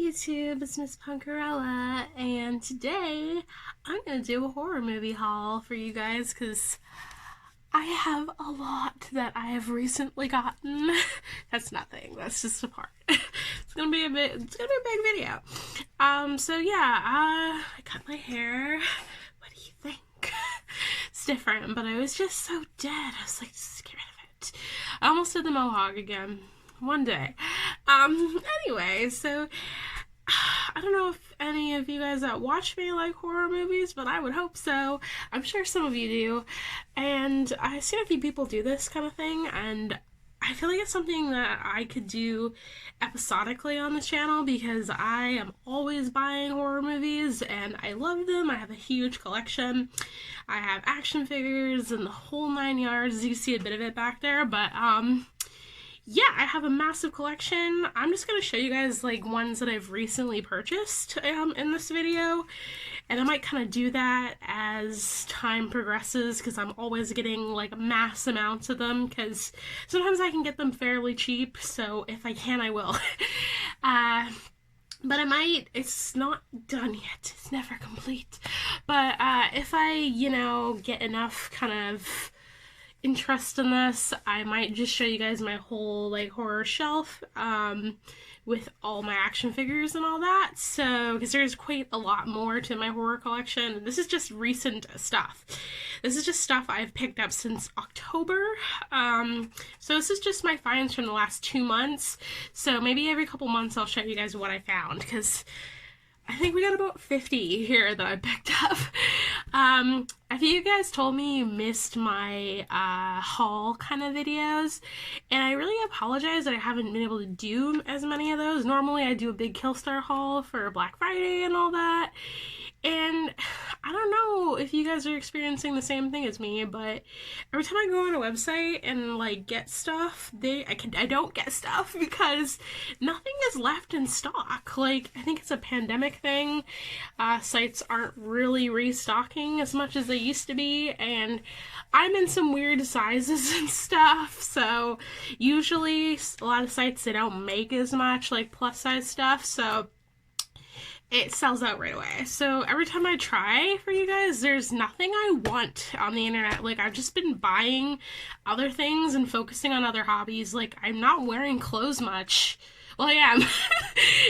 YouTube, it's Miss Punkerella, and today I'm gonna do a horror movie haul for you guys because I have a lot that I have recently gotten. That's nothing, that's just a part. It's gonna be a big video. So yeah, I cut my hair. What do you think? It's different, but I was just so dead. I was like, just get rid of it. I almost did the mohawk again. One day. Anyway, so I don't know if any of you guys that watch me like horror movies, but I would hope so. I'm sure some of you do. And I've seen a few people do this kind of thing, and I feel like it's something that I could do episodically on the channel because I am always buying horror movies and I love them. I have a huge collection. I have action figures and the whole 9 yards. You see a bit of it back there, but yeah, I have a massive collection. I'm just going to show you guys like ones that I've recently purchased in this video. And I might kind of do that as time progresses because I'm always getting like mass amounts of them because sometimes I can get them fairly cheap. So if I can, I will. But I might, it's not done yet. It's never complete. But if I, get enough kind of interest in this, I might just show you guys my whole like horror shelf with all my action figures and all that. So because there's quite a lot more to my horror collection. This is just recent stuff. This is just stuff I've picked up since October. So this is just my finds from the last 2 months. So maybe every couple months I'll show you guys what I found because I think we got about 50 here that I picked up. A few of you guys told me you missed my haul kind of videos, and I really apologize that I haven't been able to do as many of those. Normally I do a big Killstar haul for Black Friday and all that, and I don't know if you guys are experiencing the same thing as me, but every time I go on a website and like get stuff, I don't get stuff because nothing is left in stock. Like, I think it's a pandemic thing. Sites aren't really restocking as much as they used to be, and I'm in some weird sizes and stuff, so usually a lot of sites, they don't make as much like plus size stuff, so it sells out right away. So every time I try for you guys, there's nothing I want on the internet. Like, I've just been buying other things and focusing on other hobbies. Like, I'm not wearing clothes much. Well, I am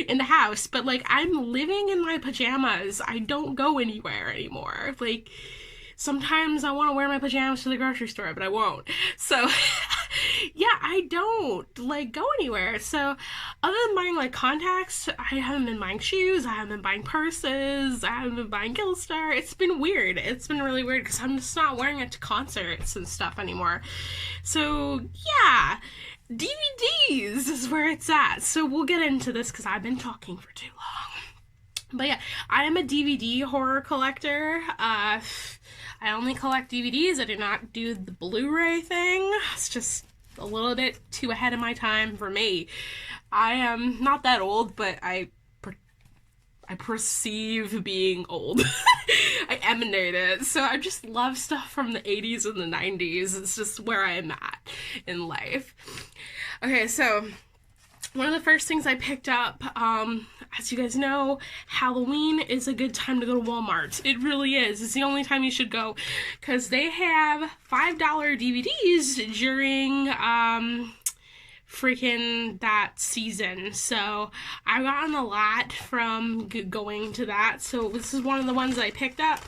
in the house, but like, I'm living in my pajamas. I don't go anywhere anymore. Like, sometimes I want to wear my pajamas to the grocery store, but I won't. So yeah, I don't like go anywhere. So other than buying like contacts, I haven't been buying shoes, I haven't been buying purses, I haven't been buying Killstar. It's been weird. It's been really weird because I'm just not wearing it to concerts and stuff anymore. So yeah, DVDs is where it's at. So we'll get into this because I've been talking for too long. But yeah, I am a DVD horror collector. I only collect DVDs. I do not do the Blu-ray thing. It's just a little bit too ahead of my time for me. I am not that old, but I perceive being old. I emanate it. So I just love stuff from the 80s and the 90s. It's just where I am at in life. Okay, so one of the first things I picked up, as you guys know, Halloween is a good time to go to Walmart. It really is. It's the only time you should go because they have $5 DVDs during freaking that season. So I've gotten a lot from going to that. So this is one of the ones that I picked up.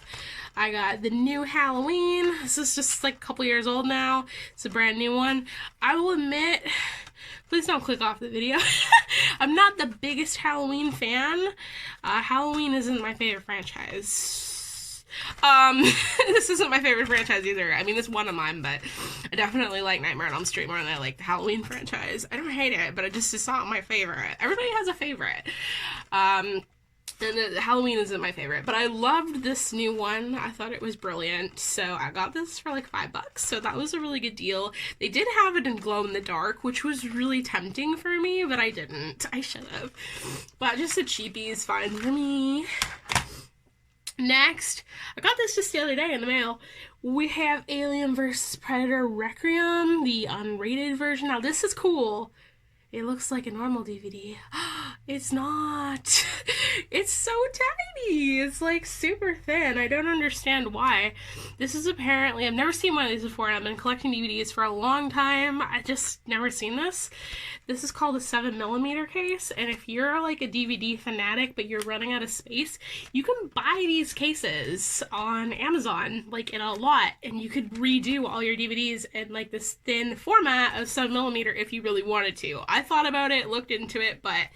I got the new Halloween. This is just like a couple years old now. It's a brand new one. I will admit, please don't click off the video. I'm not the biggest Halloween fan. Halloween isn't my favorite franchise. This isn't my favorite franchise either. I mean, it's one of mine, but I definitely like Nightmare on Elm Street more than I like the Halloween franchise. I don't hate it, but it's not my favorite. Everybody has a favorite. And Halloween isn't my favorite, but I loved this new one. I thought it was brilliant, so I got this for like $5, so that was a really good deal. They did have it in glow-in-the-dark, which was really tempting for me, but I didn't. I should have. But just a cheapie is fine for me. Next, I got this just the other day in the mail. We have Alien vs. Predator Requiem, the unrated version. Now, this is cool. It looks like a normal DVD. It's not. It's so tiny. It's like super thin. I don't understand why. This is apparently, I've never seen one of these before, and I've been collecting DVDs for a long time. I just never seen this. This is called a 7mm case, and if you're like a DVD fanatic but you're running out of space, you can buy these cases on Amazon, like in a lot, and you could redo all your DVDs in like this thin format of 7mm if you really wanted to. I thought about it, looked into it, but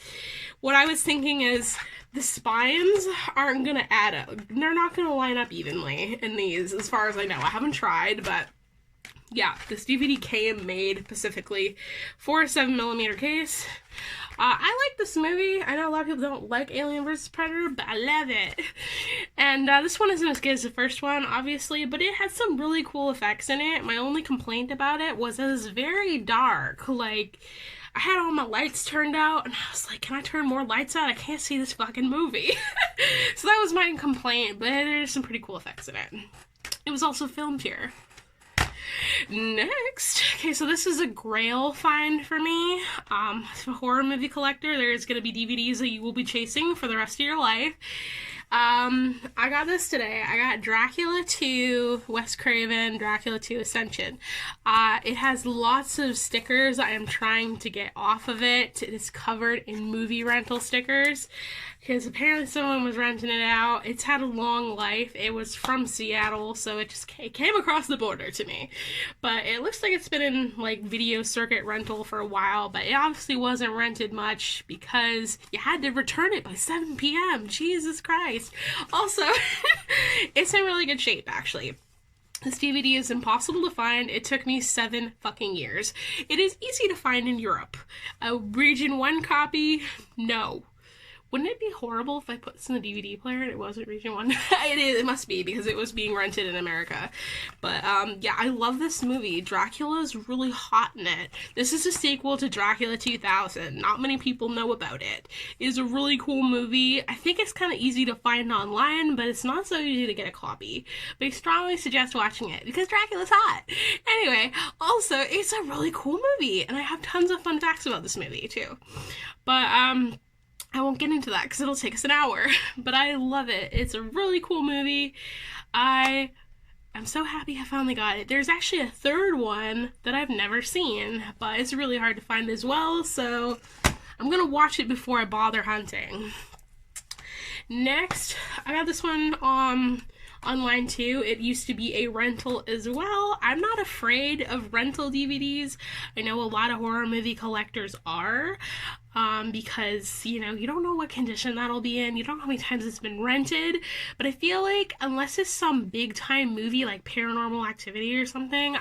what I was thinking is the spines aren't gonna add up. They're not gonna line up evenly in these, as far as I know. I haven't tried, but yeah, this DVD came made specifically for a 7mm case. I like this movie. I know a lot of people don't like Alien vs. Predator, but I love it. And this one isn't as good as the first one, obviously, but it had some really cool effects in it. My only complaint about it was it was very dark. Like, I had all my lights turned out, and I was like, can I turn more lights out? I can't see this fucking movie. So that was my complaint, but there's some pretty cool effects in it. It was also filmed here. Next, okay, so this is a grail find for me. As a horror movie collector, there's going to be DVDs that you will be chasing for the rest of your life. I got this today. I got Dracula 2, Wes Craven, Dracula 2 Ascension. It has lots of stickers I am trying to get off of it. It is covered in movie rental stickers, because apparently someone was renting it out. It's had a long life. It was from Seattle, so it came across the border to me. But it looks like it's been in like video circuit rental for a while, but it obviously wasn't rented much because you had to return it by 7 p.m. Jesus Christ. Also, it's in really good shape, actually. This DVD is impossible to find. It took me 7 fucking years. It is easy to find in Europe. A Region 1 copy? No. Wouldn't it be horrible if I put this in the DVD player and it wasn't Region 1? It is, it must be, because it was being rented in America. But, yeah, I love this movie. Dracula's really hot in it. This is a sequel to Dracula 2000. Not many people know about it. It is a really cool movie. I think it's kind of easy to find online, but it's not so easy to get a copy. But I strongly suggest watching it, because Dracula's hot. Anyway, also, it's a really cool movie, and I have tons of fun facts about this movie, too. But, I won't get into that because it'll take us an hour, but I love it. It's a really cool movie. I'm so happy I finally got it. There's actually a third one that I've never seen, but it's really hard to find as well, so I'm gonna watch it before I bother hunting. Next, I got this one online too. It used to be a rental as well. I'm not afraid of rental DVDs. I know a lot of horror movie collectors are, because, you know, you don't know what condition that'll be in. You don't know how many times it's been rented. But I feel like unless it's some big time movie like Paranormal Activity or something,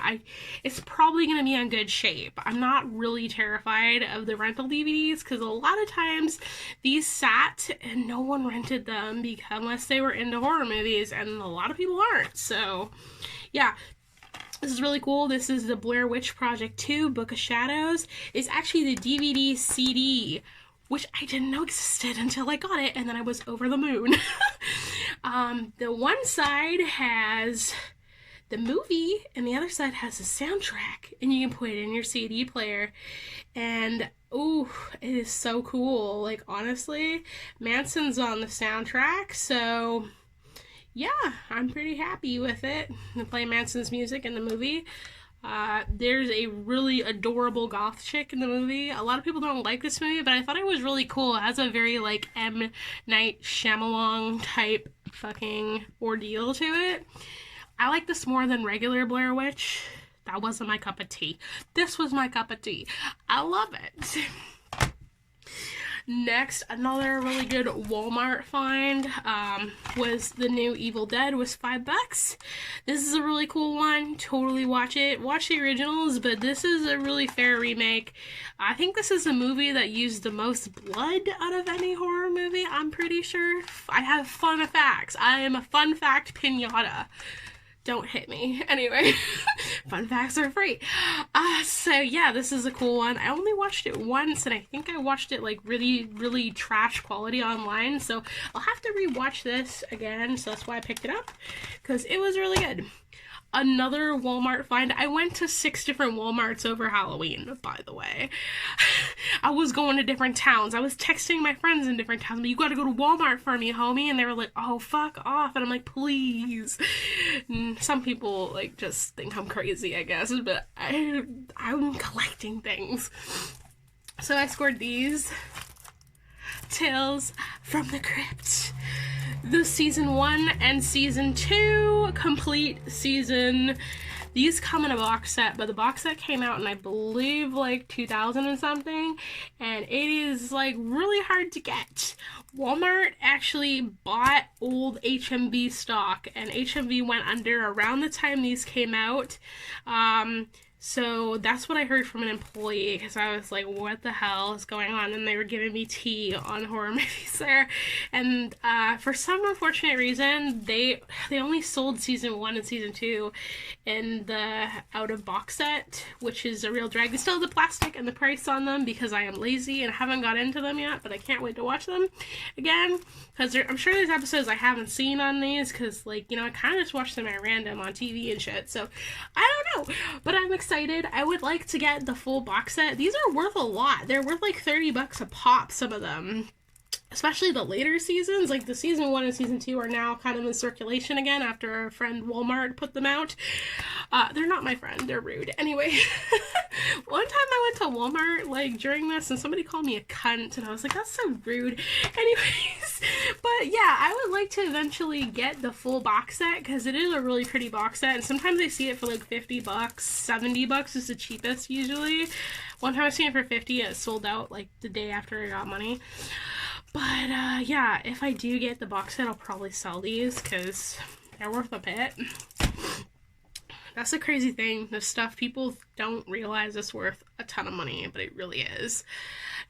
it's probably going to be in good shape. I'm not really terrified of the rental DVDs because a lot of times these sat and no one rented them unless they were into horror movies, and a lot of people aren't. So, yeah. This is really cool. This is the Blair Witch Project 2, Book of Shadows. It's actually the DVD CD, which I didn't know existed until I got it, and then I was over the moon. The one side has the movie, and the other side has the soundtrack, and you can put it in your CD player. And oh, it is so cool. Like, honestly, Manson's on the soundtrack, so yeah, I'm pretty happy with it. They play Manson's music in the movie. There's a really adorable goth chick in the movie. A lot of people don't like this movie, but I thought it was really cool. It has a very, like, M. Night Shyamalan type fucking ordeal to it. I like this more than regular Blair Witch. That wasn't my cup of tea. This was my cup of tea. I love it. Next, another really good Walmart find was the new Evil Dead, was $5. This is a really cool one. Totally watch it. Watch the originals, but this is a really fair remake. I think this is a movie that used the most blood out of any horror movie, I'm pretty sure. I have fun facts. I am a fun fact pinata. Don't hit me. Anyway, fun facts are free. So yeah, this is a cool one. I only watched it once, and I think I watched it like really, really trash quality online. So I'll have to rewatch this again. So that's why I picked it up, because it was really good. Another Walmart find. I went to 6 different Walmarts over Halloween, by the way. I was going to different towns. I was texting my friends in different towns, but you gotta go to Walmart for me, homie. And they were like, oh, fuck off. And I'm like, please. And some people, like, just think I'm crazy, I guess. But I'm collecting things. So I scored these. Tales from the Crypt. The season 1 and season 2 complete season. These come in a box set, but the box set came out in, I believe, like 2000 and something, and it is like really hard to get. Walmart actually bought old HMV stock, and HMV went under around the time these came out. So that's what I heard from an employee, because I was like, what the hell is going on? And they were giving me tea on horror movies there. And for some unfortunate reason, they only sold season 1 and season 2 in the out of box set, which is a real drag. They still have the plastic and the price on them because I am lazy and haven't got into them yet, but I can't wait to watch them again. Because I'm sure there's episodes I haven't seen on these, because, like, you know, I kind of just watch them at random on TV and shit. So I don't know, but I'm excited. I would like to get the full box set. These are worth a lot. They're worth like $30 a pop, some of them. Especially the later seasons, like the season 1 and season 2 are now kind of in circulation again after our friend Walmart put them out. They're not my friend, they're rude. Anyway, one time I went to Walmart, like, during this, and somebody called me a cunt, and I was like, that's so rude. Anyways, but yeah, I would like to eventually get the full box set, because it is a really pretty box set, and sometimes I see it for like $50, $70 is the cheapest usually. One time I seen it for $50, it sold out like the day after I got money. But, yeah, if I do get the box set, I'll probably sell these, because they're worth a bit. That's the crazy thing. The stuff people don't realize is worth a ton of money, but it really is.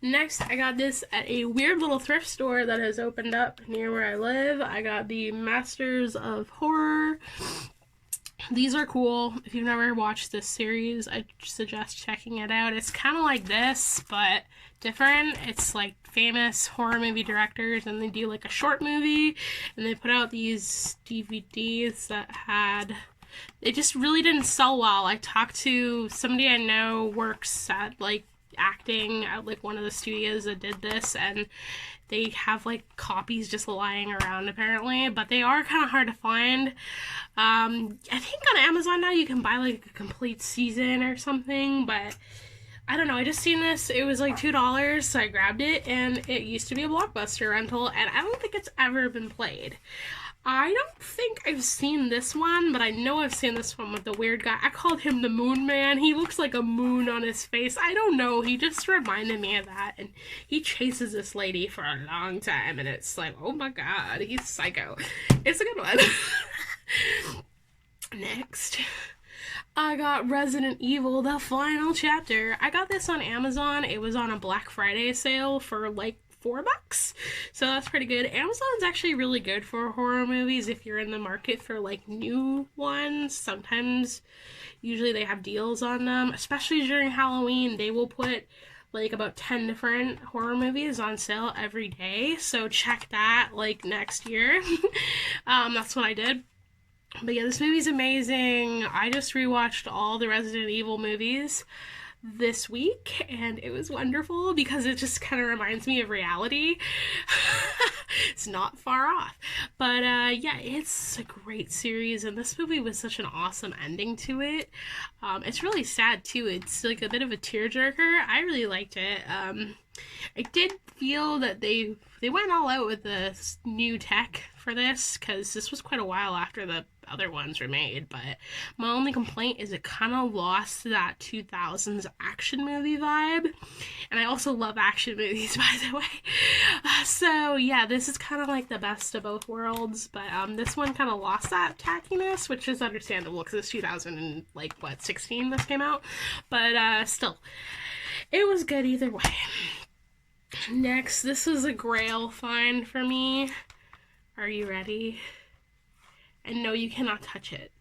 Next, I got this at a weird little thrift store that has opened up near where I live. I got the Masters of Horror. These are cool. If you've never watched this series, I suggest checking it out. It's kind of like this, but different. It's like famous horror movie directors, and they do like a short movie, and they put out these DVDs that had... It just really didn't sell well. I talked to somebody I know works at, like, acting at, like, one of the studios that did this, and they have, like, copies just lying around, apparently, but they are kind of hard to find. I think on Amazon now you can buy, like, a complete season or something, but I don't know, I just seen this, it was like $2, so I grabbed it, and it used to be a Blockbuster rental, and I don't think it's ever been played. I don't think I've seen this one, but I know I've seen this one with the weird guy. I called him the Moon Man. He looks like a moon on his face. I don't know. He just reminded me of that. And he chases this lady for a long time. And it's like, oh my god, he's psycho. It's a good one. Next, I got Resident Evil, the final chapter. I got this on Amazon. It was on a Black Friday sale for like $4, so that's pretty good. Amazon's actually really good for horror movies if you're in the market for like new ones. Sometimes, usually they have deals on them, especially during Halloween. They will put like about 10 different horror movies on sale every day, so check that like next year. That's what I did. But yeah, this movie's amazing. I just rewatched all the Resident Evil movies this week, and it was wonderful because it just kind of reminds me of reality. It's not far off, but yeah, it's a great series, and this movie was such an awesome ending to it. It's really sad too. It's like a bit of a tearjerker. I really liked it. I did feel that they went all out with the new tech for this, because this was quite a while after the other ones were made, but my only complaint is it kind of lost that 2000s action movie vibe, and I also love action movies, by the way. So yeah, this is kind of like the best of both worlds, but this one kind of lost that tackiness, which is understandable because it's 2000 and like what, 16 this came out, but still, it was good either way. Next, this is a grail find for me. Are you ready? And no, you cannot touch it.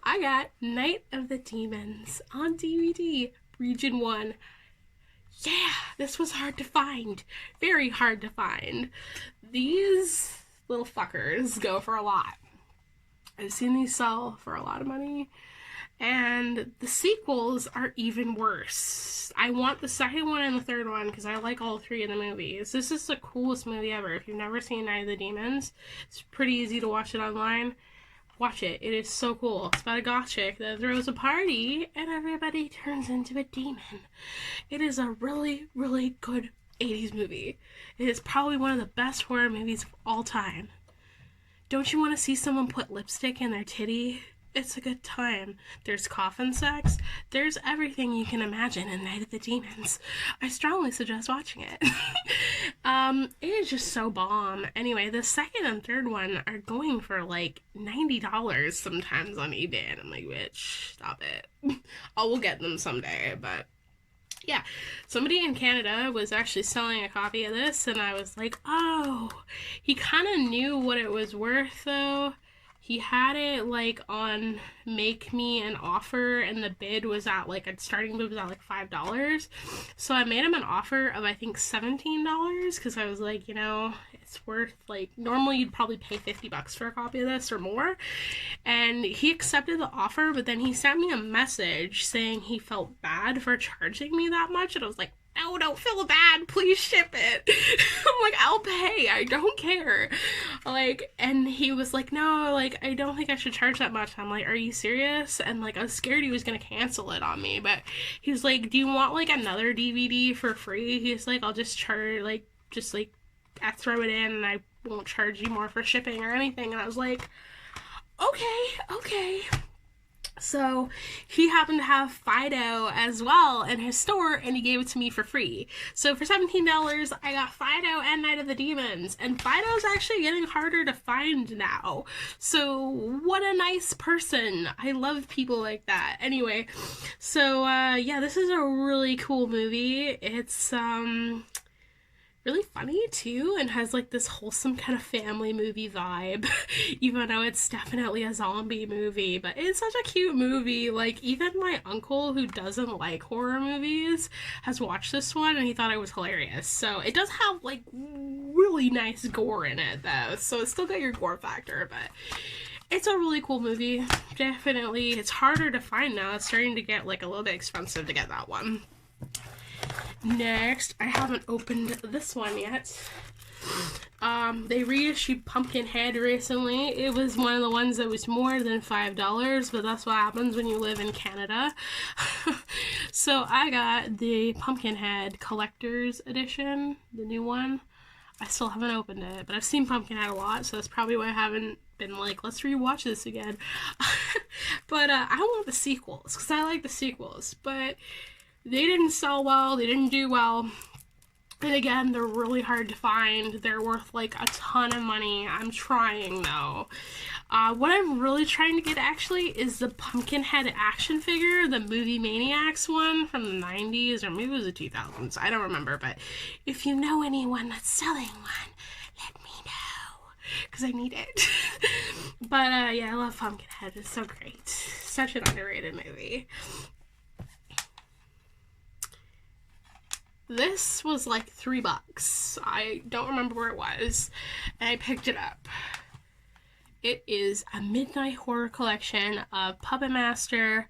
I got Night of the Demons on DVD, Region 1. Yeah, this was hard to find. Very hard to find. These little fuckers go for a lot. I've seen these sell for a lot of money. And the sequels are even worse. I want the second one and the third one because I like all three of the movies. This is the coolest movie ever. If you've never seen Night of the Demons, it's pretty easy to watch it online. Watch it. It is so cool. It's about a goth chick that throws a party and everybody turns into a demon. It is a really, really good 80s movie. It is probably one of the best horror movies of all time. Don't you want to see someone put lipstick in their titty? It's a good time. There's coffin sex. There's everything you can imagine in Night of the Demons. I strongly suggest watching it. It is just so bomb. Anyway, the second and third one are going for like $90 sometimes on eBay. And I'm like, bitch, stop it. I will get them someday, but yeah, somebody in Canada was actually selling a copy of this, and I was like, oh, he kind of knew what it was worth, though. He had it, like, on Make Me an Offer, and the bid was at, like, a starting bid was at, like, $5. So I made him an offer of, I think, $17, because I was like, you know, it's worth, like, normally you'd probably pay $50 for a copy of this or more. And he accepted the offer, but then he sent me a message saying he felt bad for charging me that much, and I was like, no, don't feel bad, please ship it. I'm like, I'll pay, I don't care. Like, and he was like, no, like, I don't think I should charge that much. I'm like, are you serious? And like, I was scared he was gonna cancel it on me, but he was like, do you want like another DVD for free? He's like, I'll just charge, like, just like, I throw it in and I won't charge you more for shipping or anything. And I was like, okay. So he happened to have Fido as well in his store, and he gave it to me for free. So for $17, I got Fido and Night of the Demons, and Fido's actually getting harder to find now. So what a nice person. I love people like that. Anyway, so yeah, this is a really cool movie. It's really funny too, and has like this wholesome kind of family movie vibe, even though it's definitely a zombie movie. But it's such a cute movie. Like, even my uncle, who doesn't like horror movies, has watched this one and he thought it was hilarious. So it does have like really nice gore in it though, so it's still got your gore factor, but it's a really cool movie. Definitely. It's harder to find now. It's starting to get like a little bit expensive to get that one. Next, I haven't opened this one yet. They reissued Pumpkinhead recently. It was one of the ones that was more than $5, but that's what happens when you live in Canada. So I got the Pumpkinhead Collector's Edition, the new one. I still haven't opened it, but I've seen Pumpkinhead a lot, so that's probably why I haven't been like, let's rewatch this again. But I want the sequels, because I like the sequels, but they didn't sell well, they didn't do well, and again, they're really hard to find. They're worth like a ton of money. I'm trying though. What I'm really trying to get actually is the Pumpkinhead action figure, the Movie Maniacs one from the 90s, or maybe it was the 2000s, I don't remember, but if you know anyone that's selling one, let me know, because I need it. But yeah, I love Pumpkinhead, it's so great. Such an underrated movie. This was like $3. I don't remember where it was, and I picked it up. It is a Midnight Horror collection of Puppet Master,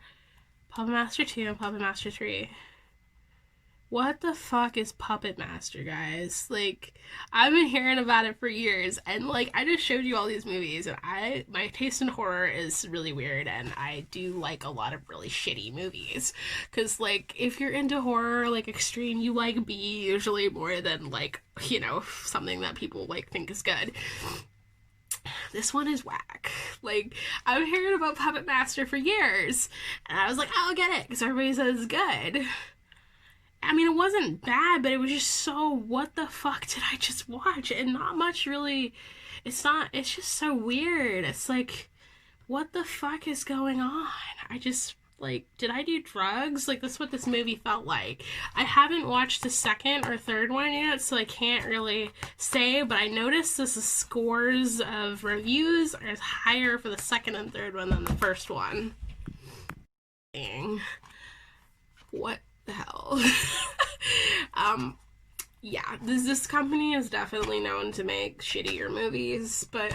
Puppet Master 2, and Puppet Master 3. What the fuck is Puppet Master, guys? Like, I've been hearing about it for years, and like, I just showed you all these movies, and my taste in horror is really weird, and I do like a lot of really shitty movies. Cause like, if you're into horror, like extreme, you like B usually more than like, you know, something that people like think is good. This one is whack. Like, I've been hearing about Puppet Master for years, and I was like, I'll get it, because everybody says it's good. I mean, it wasn't bad, but it was just so, what the fuck did I just watch? And not much really, it's just so weird. It's like, what the fuck is going on? I just, like, did I do drugs? Like, that's what this movie felt like. I haven't watched the second or third one yet, so I can't really say, but I noticed the scores of reviews are higher for the second and third one than the first one. Dang. What the hell? Yeah, this company is definitely known to make shittier movies, but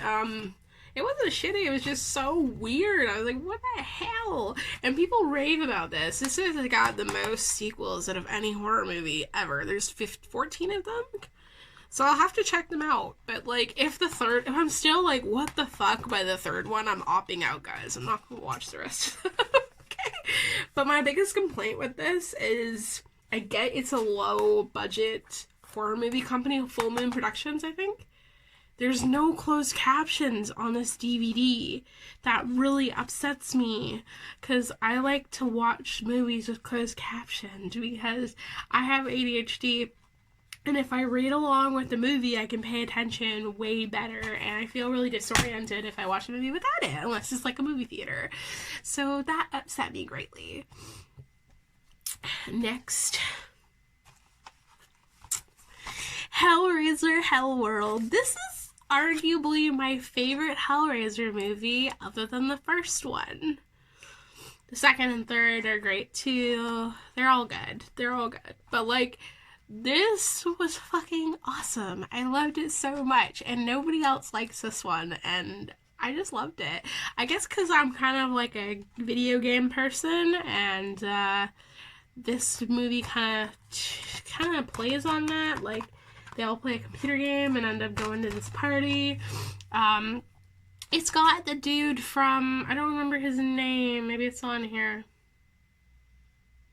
It wasn't shitty, it was just so weird. I was like, what the hell? And people rave about this. This has got the most sequels out of any horror movie ever. There's 14 of them? So I'll have to check them out. But, like, if I'm still like, what the fuck by the third one, I'm opting out, guys. I'm not gonna watch the rest of them. Okay? But my biggest complaint with this is, I get it's a low budget horror movie company, Full Moon Productions, I think. There's no closed captions on this DVD. That really upsets me, because I like to watch movies with closed captions because I have ADHD, and if I read along with the movie, I can pay attention way better, and I feel really disoriented if I watch a movie without it, unless it's like a movie theater. So that upset me greatly. Next, Hellraiser Hellworld. This is arguably my favorite Hellraiser movie other than the first one. The second and third are great too. They're all good. But like, this was fucking awesome. I loved it so much, and nobody else likes this one, and I just loved it. I guess because I'm kind of like a video game person, and this movie kind of plays on that. Like, they all play a computer game and end up going to this party. It's got the dude from, I don't remember his name, maybe it's on here.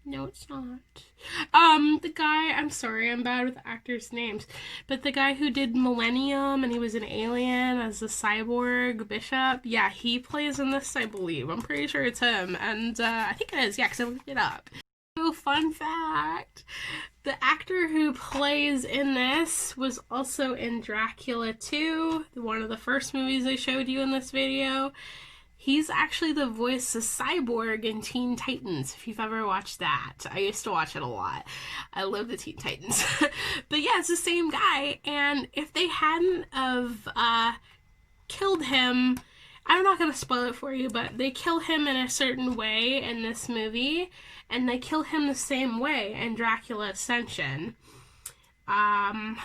No, it's not. The guy, I'm sorry, I'm bad with actors' names, but the guy who did Millennium, and he was an alien as a cyborg bishop, yeah, he plays in this, I believe. I'm pretty sure it's him, and I think it is, yeah, because I looked it up. So, fun fact, the actor who plays in this was also in Dracula 2, one of the first movies I showed you in this video. He's actually the voice of Cyborg in Teen Titans, if you've ever watched that. I used to watch it a lot. I love the Teen Titans. But yeah, it's the same guy, and if they hadn't have killed him, I'm not going to spoil it for you, but they kill him in a certain way in this movie, and they kill him the same way in Dracula Ascension.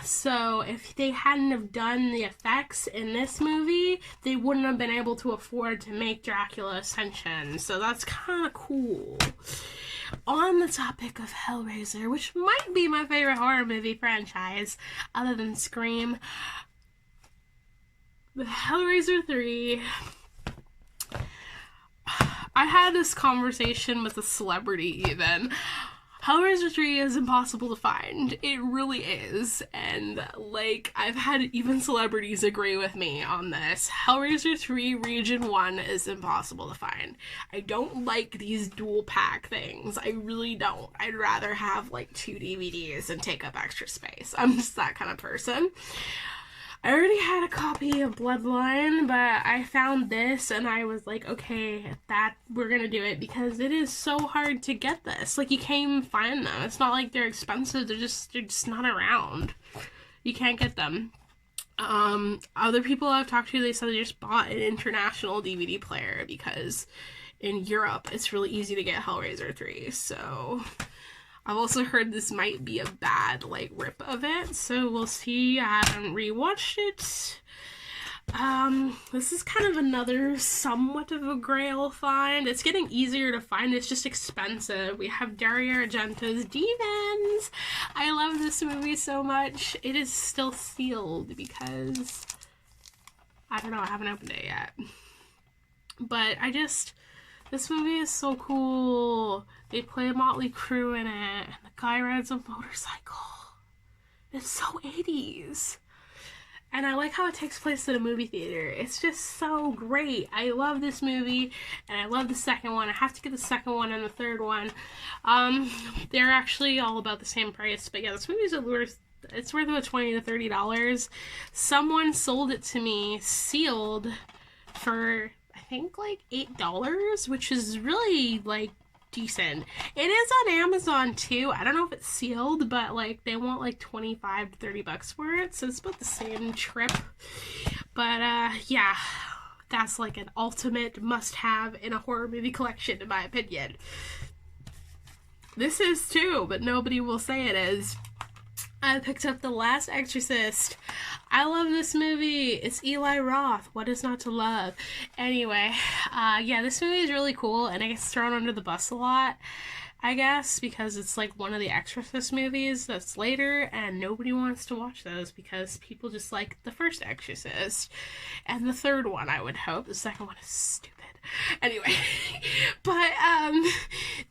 So if they hadn't have done the effects in this movie, they wouldn't have been able to afford to make Dracula Ascension. So that's kind of cool. On the topic of Hellraiser, which might be my favorite horror movie franchise, other than Scream, the Hellraiser 3... I had this conversation with a celebrity even. Hellraiser 3 is impossible to find. It really is. And, like, I've had even celebrities agree with me on this. Hellraiser 3 Region 1 is impossible to find. I don't like these dual pack things. I really don't. I'd rather have, like, 2 DVDs and take up extra space. I'm just that kind of person. I already had a copy of Bloodline, but I found this and I was like, okay, we're gonna do it, because it is so hard to get this. Like, you can't even find them. It's not like they're expensive, they're just not around. You can't get them. Other people I've talked to, they said they just bought an international DVD player, because in Europe it's really easy to get Hellraiser 3, so... I've also heard this might be a bad, like, rip of it, so we'll see. I haven't rewatched it. This is kind of another somewhat of a grail find. It's getting easier to find, it's just expensive. We have Dario Argento's Demons. I love this movie so much. It is still sealed because, I don't know, I haven't opened it yet. But this movie is so cool. They play a Motley Crue in it, and the guy rides a motorcycle. It's so 80s. And I like how it takes place in a movie theater. It's just so great. I love this movie, and I love the second one. I have to get the second one and the third one. They're actually all about the same price, but yeah, this movie's worth about $20 to $30. Someone sold it to me sealed for, I think, like $8, which is really, like, decent. It is on Amazon too. I don't know if it's sealed, but like they want like $25 to $30 for it, so it's about the same trip. But yeah, that's like an ultimate must-have in a horror movie collection, in my opinion. This is too, but nobody will say it is. I picked up The Last Exorcist. I love this movie. It's Eli Roth. What is not to love? Anyway, yeah, this movie is really cool, and it gets thrown under the bus a lot, I guess, because it's like one of the Exorcist movies that's later, and nobody wants to watch those because people just like the first Exorcist. And the third one, I would hope. The second one is stupid. Anyway, but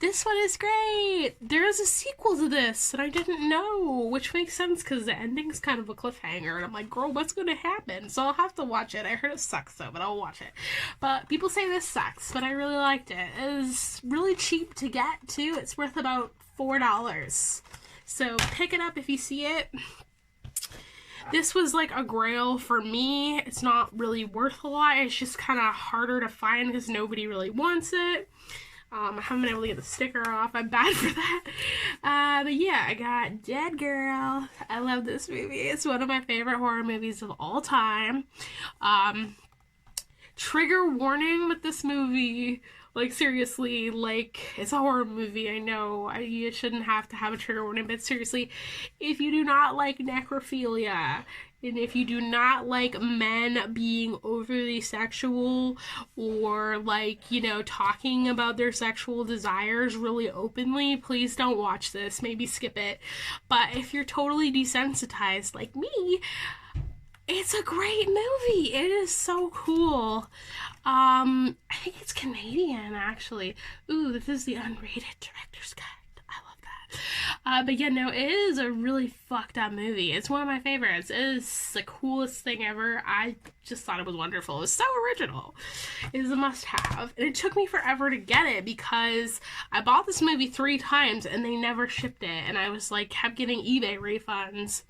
this one is great. There is a sequel to this that I didn't know, which makes sense because the ending's kind of a cliffhanger, and I'm like, girl, what's going to happen? So I'll have to watch it. I heard it sucks though, but I'll watch it. But people say this sucks, but I really liked it. It was really cheap to get too. It's worth about $4. So pick it up if you see it. This was like a grail for me. It's not really worth a lot. It's just kind of harder to find because nobody really wants it. I haven't been able to get the sticker off. I'm bad for that. But yeah, I got Dead Girl. I love this movie. It's one of my favorite horror movies of all time. Trigger warning with this movie. Like, seriously, like, it's a horror movie, I know, you shouldn't have to have a trigger warning, but seriously, if you do not like necrophilia, and if you do not like men being overly sexual, or, like, you know, talking about their sexual desires really openly, please don't watch this, maybe skip it. But if you're totally desensitized, like me, it's a great movie. It is so cool. I think it's Canadian, actually. Ooh, this is the unrated director's cut. I love that. But yeah, no, it is a really fucked up movie. It's one of my favorites. It is the coolest thing ever. I just thought it was wonderful. It was so original. It is a must-have. And it took me forever to get it because I bought this movie 3 times and they never shipped it. And I was like, kept getting eBay refunds.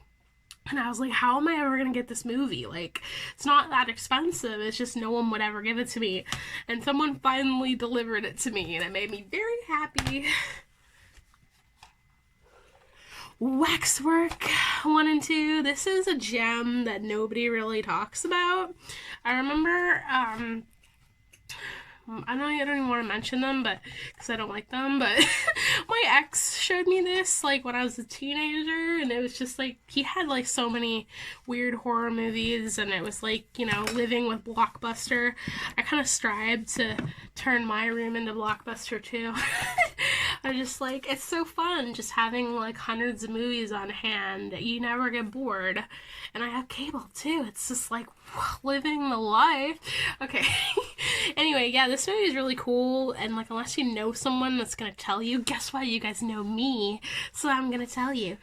And I was like, how am I ever going to get this movie? Like, it's not that expensive. It's just no one would ever give it to me. And someone finally delivered it to me, and it made me very happy. Waxwork 1 and 2. This is a gem that nobody really talks about. I remember, I don't even want to mention them, but because I don't like them, but my ex showed me this like when I was a teenager, and it was just like he had like so many weird horror movies, and it was like, you know, living with Blockbuster. I kind of strived to turn my room into Blockbuster too. I just like, it's so fun just having like hundreds of movies on hand. You never get bored, and I have cable too. It's just like living the life. Okay. Anyway, yeah, this movie is really cool, and like, unless you know someone that's gonna tell you, guess what? You guys know me, so I'm gonna tell you.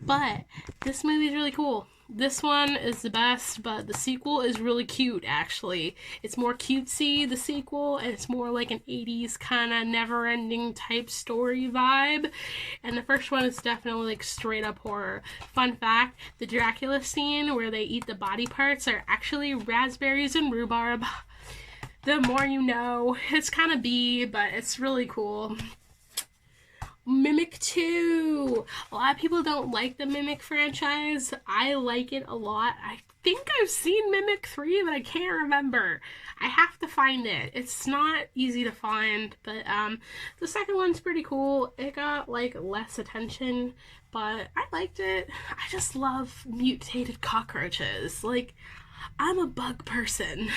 But this movie is really cool. This one is the best, but the sequel is really cute, actually. It's more cutesy, the sequel, and it's more like an 80s kind of never-ending type story vibe. And the first one is definitely like straight-up horror. Fun fact, the Dracula scene where they eat the body parts are actually raspberries and rhubarb. The more you know. It's kind of B, but it's really cool. Mimic 2. A lot of people don't like the Mimic franchise. I like it a lot. I think I've seen Mimic 3, but I can't remember. I have to find it. It's not easy to find, but the second one's pretty cool. It got like less attention, but I liked it. I just love mutated cockroaches. Like, I'm a bug person.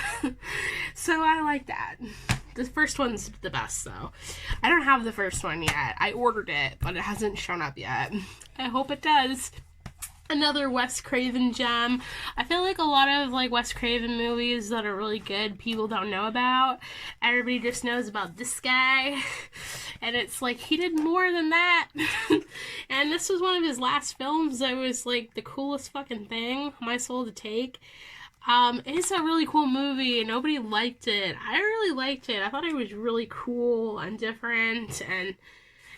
So I like that. The first one's the best, though. I don't have the first one yet. I ordered it, but it hasn't shown up yet. I hope it does. Another Wes Craven gem. I feel like a lot of like Wes Craven movies that are really good people don't know about. Everybody just knows about this guy. And it's like, he did more than that. And this was one of his last films that was like the coolest fucking thing my soul to take. It's a really cool movie. Nobody liked it. I really liked it. I thought it was really cool and different, and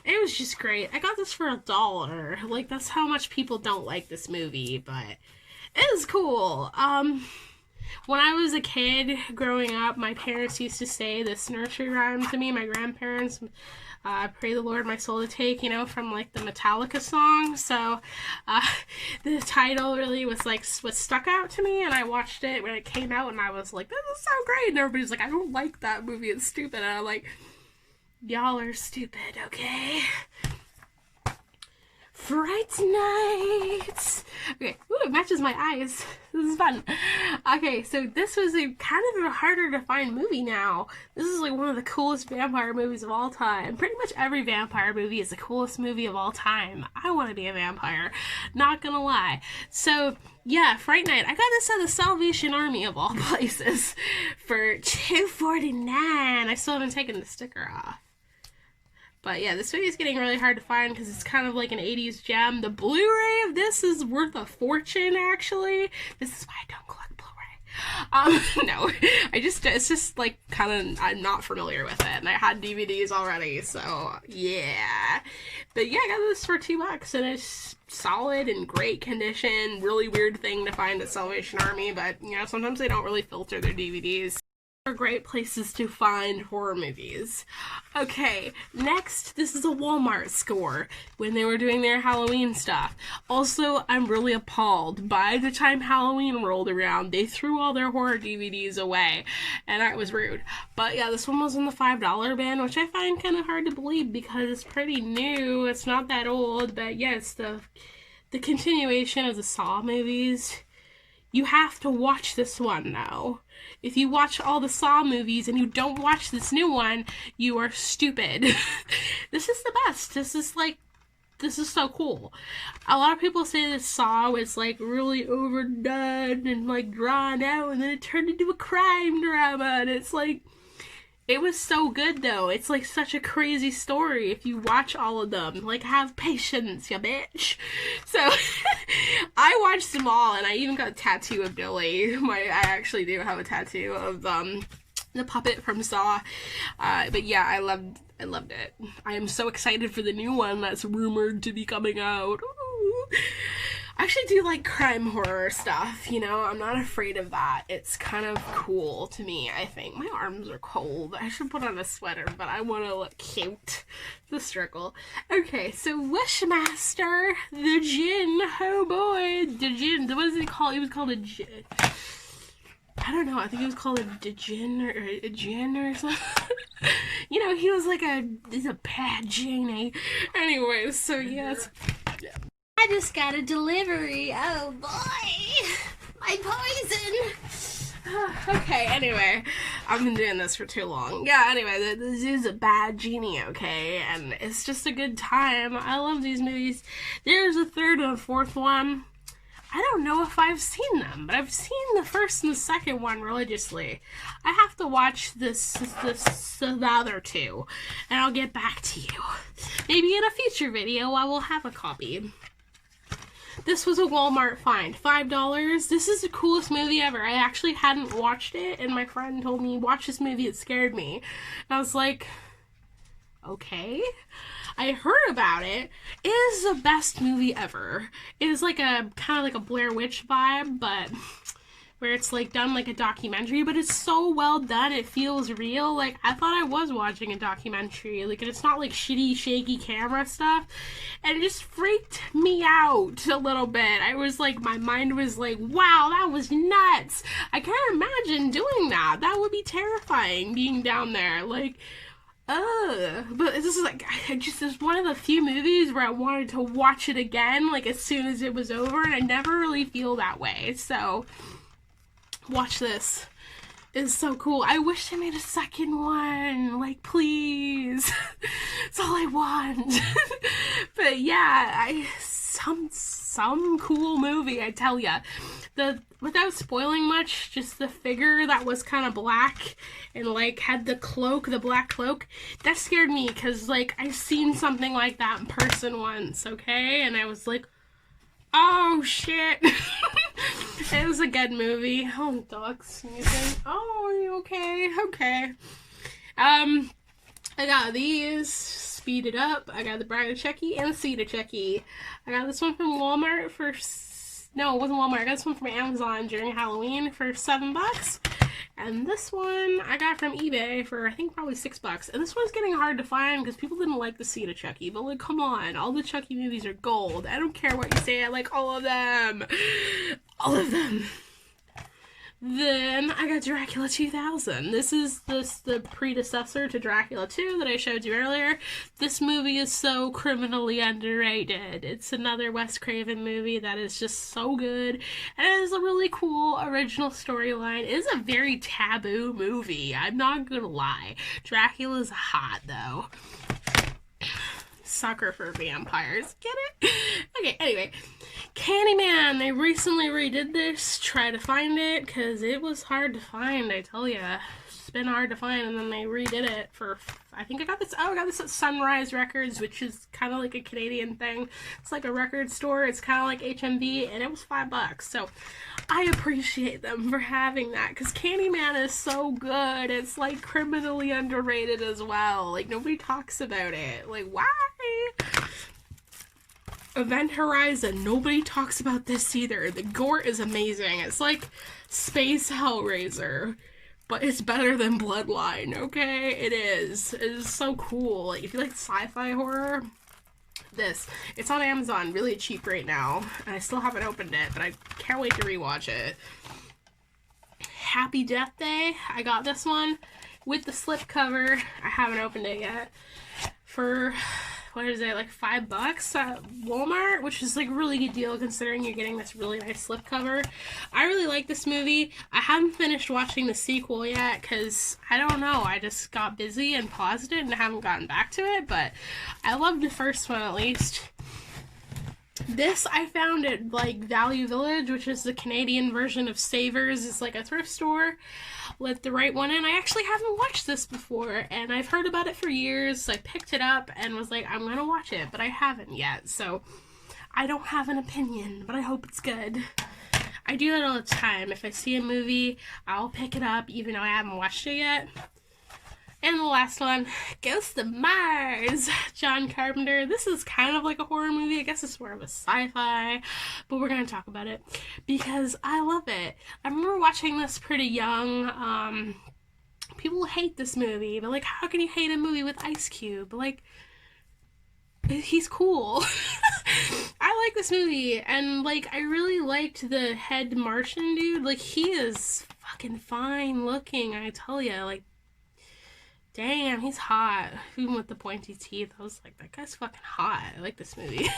it was just great. I got this for $1. Like, that's how much people don't like this movie, but it was cool. When I was a kid growing up, my parents used to say this nursery rhyme to me. My grandparents, pray the Lord my soul to take, you know, from like the Metallica song. So the title really was like what stuck out to me, and I watched it when it came out, and I was like, this is so great. And everybody's like, I don't like that movie, it's stupid. And I'm like, y'all are stupid, okay? Fright Night! Okay, ooh, it matches my eyes. This is fun. Okay, so this was a kind of a harder to find movie now. This is like one of the coolest vampire movies of all time. Pretty much every vampire movie is the coolest movie of all time. I want to be a vampire. Not gonna lie. So, yeah, Fright Night. I got this at the Salvation Army of all places for $2.49. I still haven't taken the sticker off. But yeah, this video is getting really hard to find because it's kind of like an 80s gem. The Blu-ray of this is worth a fortune, actually. This is why I don't collect Blu-ray. No, it's just like kind of, I'm not familiar with it. And I had DVDs already, so yeah. But yeah, I got this for $2 and it's solid and great condition. Really weird thing to find at Salvation Army, but you know, sometimes they don't really filter their DVDs. Are great places to find horror movies. Okay, next, this is a Walmart score when they were doing their Halloween stuff. Also, I'm really appalled. By the time Halloween rolled around, they threw all their horror DVDs away, and that was rude. But yeah, this one was in the $5 bin, which I find kind of hard to believe because it's pretty new. It's not that old, but yes, the continuation of the Saw movies. You have to watch this one, though. If you watch all the Saw movies and you don't watch this new one, you are stupid. This is the best. This is so cool. A lot of people say that Saw was like really overdone and like drawn out, and then it turned into a crime drama, and it's like, it was so good though. It's like such a crazy story if you watch all of them. Like, have patience, ya bitch. So, I watched them all, and I even got a tattoo of Billy. I actually do have a tattoo of the puppet from Saw. But yeah, I loved it. I am so excited for the new one that's rumored to be coming out. Ooh. I actually do like crime horror stuff, you know, I'm not afraid of that. It's kind of cool to me, I think. My arms are cold. I should put on a sweater, but I want to look cute. The struggle. Okay, so Wishmaster, the Djinn, oh boy, the Djinn, what is it called? He was called a Djinn. I don't know, I think he was called a Djinn or a Djinn or something. You know, he was like he's a bad genie. Anyway, so yes. I just got a delivery. Oh boy, my poison. Okay, anyway, I've been doing this for too long. Yeah, anyway, this is a bad genie, okay? And it's just a good time. I love these movies. There's a third and a fourth one. I don't know if I've seen them, but I've seen the first and the second one religiously. I have to watch the other two, and I'll get back to you. Maybe in a future video, I will have a copy. This was a Walmart find. $5. This is the coolest movie ever. I actually hadn't watched it, and my friend told me, watch this movie, it scared me. And I was like, okay. I heard about it. It is the best movie ever. It is like a, kind of like a Blair Witch vibe, but where it's like done like a documentary, but it's so well done, it feels real. Like, I thought I was watching a documentary, like, and it's not like shitty, shaky camera stuff, and it just freaked me out a little bit. I was like, my mind was like, wow, that was nuts. I can't imagine doing that. That would be terrifying, being down there, like, but this is like, it's one of the few movies where I wanted to watch it again, like, as soon as it was over, and I never really feel that way, so watch this. It's so cool. I wish they made a second one. Like, please. That's all I want. But yeah, some cool movie, I tell ya. Without spoiling much, just the figure that was kind of black and like had the cloak, the black cloak, that scared me because like I've seen something like that in person once, okay? And I was like, oh shit. It was a good movie. Oh, dog sneezing. Oh, are you okay? Okay. I got these speeded up. I got the Bride of Chucky and the Seed of Chucky. I got this one from Walmart for, no, it wasn't Walmart. I got this one from Amazon during Halloween for $7. And this one I got from eBay for, I think, probably $6. And this one's getting hard to find because people didn't like the Seed of Chucky. But, like, come on. All the Chucky movies are gold. I don't care what you say. I like all of them. All of them. Then I got Dracula 2000. This is the predecessor to Dracula 2 that I showed you earlier. This movie is so criminally underrated. It's another Wes Craven movie that is just so good. And it is a really cool original storyline. It is a very taboo movie. I'm not gonna lie. Dracula's hot though. Sucker for vampires. Get it? Okay, anyway. Candyman. They recently redid this. Try to find it, because it was hard to find, I tell ya. It's been hard to find, and then they redid it for, I think I got this at Sunrise Records, which is kind of like a Canadian thing. It's like a record store. It's kind of like HMV, and it was $5. So I appreciate them for having that, because Candyman is so good. It's like criminally underrated as well. Like, nobody talks about it. Like, why? Event Horizon, nobody talks about this either. The gore is amazing. It's like space Hellraiser, but it's better than Bloodline, okay? It is. It is so cool. Like, if you like sci-fi horror, it's on Amazon, really cheap right now, and I still haven't opened it, but I can't wait to rewatch it. Happy Death Day, I got this one with the slipcover. I haven't opened it yet. For, what is it, like $5 at Walmart, which is like a really good deal considering you're getting this really nice slipcover. I really like this movie. I haven't finished watching the sequel yet because, I don't know, I just got busy and paused it and haven't gotten back to it, but I loved the first one at least. This I found at like Value Village, which is the Canadian version of Savers. It's like a thrift store. Let the right one in. I actually haven't watched this before, and I've heard about it for years. So I picked it up and was like, I'm gonna watch it, but I haven't yet. So I don't have an opinion, but I hope it's good. I do that all the time. If I see a movie, I'll pick it up even though I haven't watched it yet. And the last one, Ghost of Mars, John Carpenter. This is kind of like a horror movie. I guess it's more of a sci-fi, but we're going to talk about it because I love it. I remember watching this pretty young. People hate this movie, but like, how can you hate a movie with Ice Cube? Like, he's cool. I like this movie, and like, I really liked the head Martian dude. Like, he is fucking fine looking, I tell ya. Like, damn, he's hot. Even with the pointy teeth, I was like, that guy's fucking hot. I like this movie.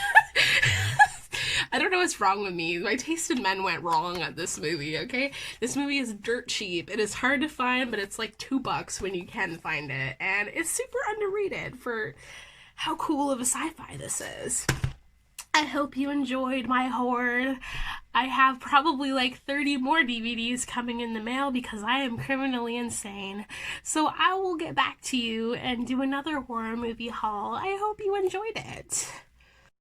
I don't know what's wrong with me. My taste in men went wrong at this movie, okay? This movie is dirt cheap. It is hard to find, but it's like $2 when you can find it. And it's super underrated for how cool of a sci-fi this is. I hope you enjoyed my hoard. I have probably like 30 more DVDs coming in the mail because I am criminally insane. So I will get back to you and do another horror movie haul. I hope you enjoyed it.